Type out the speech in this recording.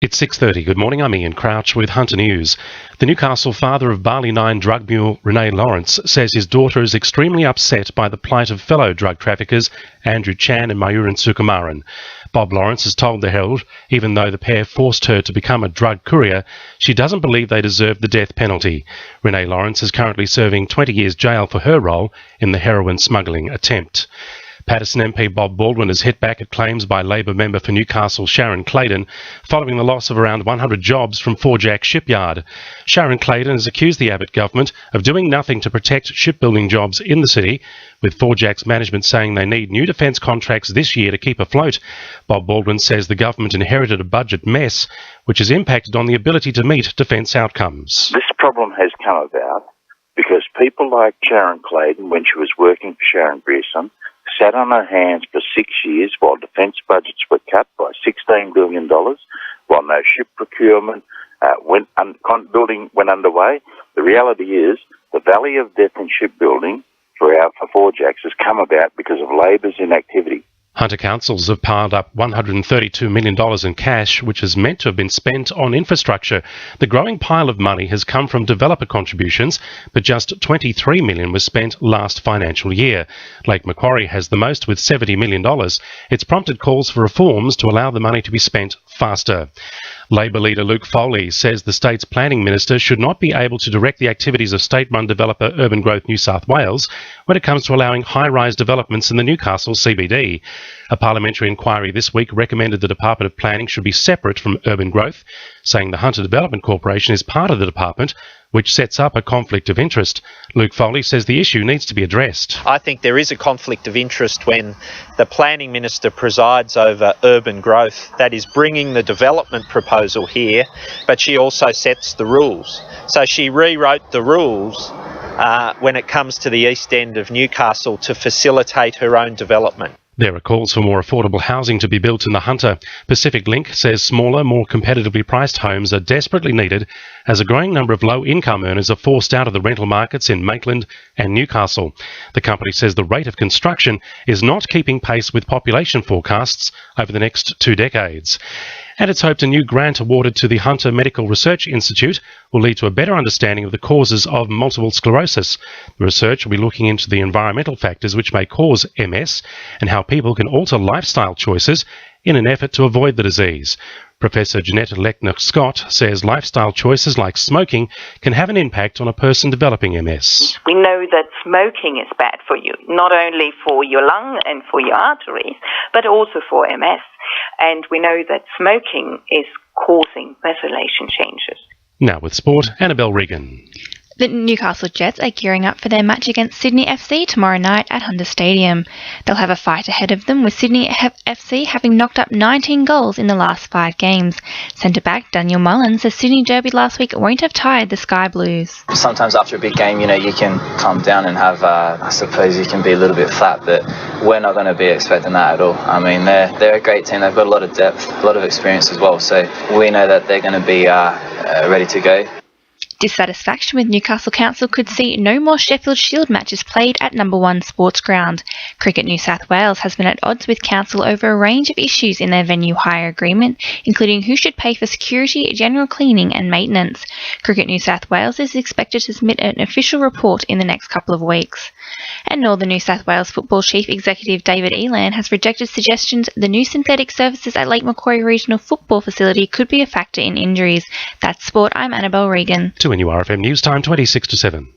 It's 6:30. Good morning, I'm Ian Crouch with Hunter News. The Newcastle father of Bali 9 drug mule Renae Lawrence says his daughter is extremely upset by the plight of fellow drug traffickers Andrew Chan and Mayuran Sukumaran. Bob Lawrence has told the Herald, even though the pair forced her to become a drug courier, she doesn't believe they deserve the death penalty. Renae Lawrence is currently serving 20 years jail for her role in the heroin smuggling attempt. Patterson MP Bob Baldwin has hit back at claims by Labor member for Newcastle Sharon Claydon following the loss of around 100 jobs from Forjack shipyard. Sharon Claydon has accused the Abbott government of doing nothing to protect shipbuilding jobs in the city, with Forjack's management saying they need new defence contracts this year to keep afloat. Bob Baldwin says the government inherited a budget mess which has impacted on the ability to meet defence outcomes. This problem has come about because people like Sharon Claydon, when she was working for Sharon Grierson, sat on her hands for 6 years while defence budgets were cut by $16 billion, while no ship procurement building went underway. The reality is the valley of death in shipbuilding for Forjacks has come about because of Labor's inactivity. Hunter councils have piled up $132 million in cash, which is meant to have been spent on infrastructure. The growing pile of money has come from developer contributions, but just $23 million was spent last financial year. Lake Macquarie has the most with $70 million. It's prompted calls for reforms to allow the money to be spent faster. Labor leader Luke Foley says the state's planning minister should not be able to direct the activities of state-run developer Urban Growth New South Wales when it comes to allowing high-rise developments in the Newcastle CBD. A parliamentary inquiry this week recommended the Department of Planning should be separate from Urban Growth, saying the Hunter Development Corporation is part of the department, which sets up a conflict of interest. Luke Foley says the issue needs to be addressed. I think there is a conflict of interest when the planning minister presides over urban growth. That is bringing the development proposal here, but she also sets the rules. So she rewrote the rules when it comes to the east end of Newcastle to facilitate her own development. There are calls for more affordable housing to be built in the Hunter. Pacific Link says smaller, more competitively priced homes are desperately needed as a growing number of low-income earners are forced out of the rental markets in Maitland and Newcastle. The company says the rate of construction is not keeping pace with population forecasts over the next 2 decades. And it's hoped a new grant awarded to the Hunter Medical Research Institute will lead to a better understanding of the causes of multiple sclerosis. The research will be looking into the environmental factors which may cause MS and how people can alter lifestyle choices in an effort to avoid the disease. Professor Jeanette Lechner-Scott says lifestyle choices like smoking can have an impact on a person developing MS. We know that smoking is bad for you, not only for your lung and for your arteries, but also for MS. And we know that smoking is causing methylation changes. Now with sport, Annabelle Regan. The Newcastle Jets are gearing up for their match against Sydney FC tomorrow night at Hunter Stadium. They'll have a fight ahead of them, with Sydney FC having knocked up 19 goals in the last 5 games. Centre-back Daniel Mullins says Sydney Derby last week won't have tired the Sky Blues. Sometimes after a big game, you can calm down and have, I suppose you can be a little bit flat, but we're not going to be expecting that at all. I mean, they're a great team. They've got a lot of depth, a lot of experience as well, so we know that they're going to be ready to go. Dissatisfaction with Newcastle Council could see no more Sheffield Shield matches played at No. 1 Sports Ground. Cricket New South Wales has been at odds with Council over a range of issues in their venue hire agreement, including who should pay for security, general cleaning and maintenance. Cricket New South Wales is expected to submit an official report in the next couple of weeks. And Northern New South Wales Football Chief Executive David Elan has rejected suggestions the new synthetic surfaces at Lake Macquarie Regional Football Facility could be a factor in injuries. That's sport. I'm Annabelle Regan. To NURFM News Time 26 to 7.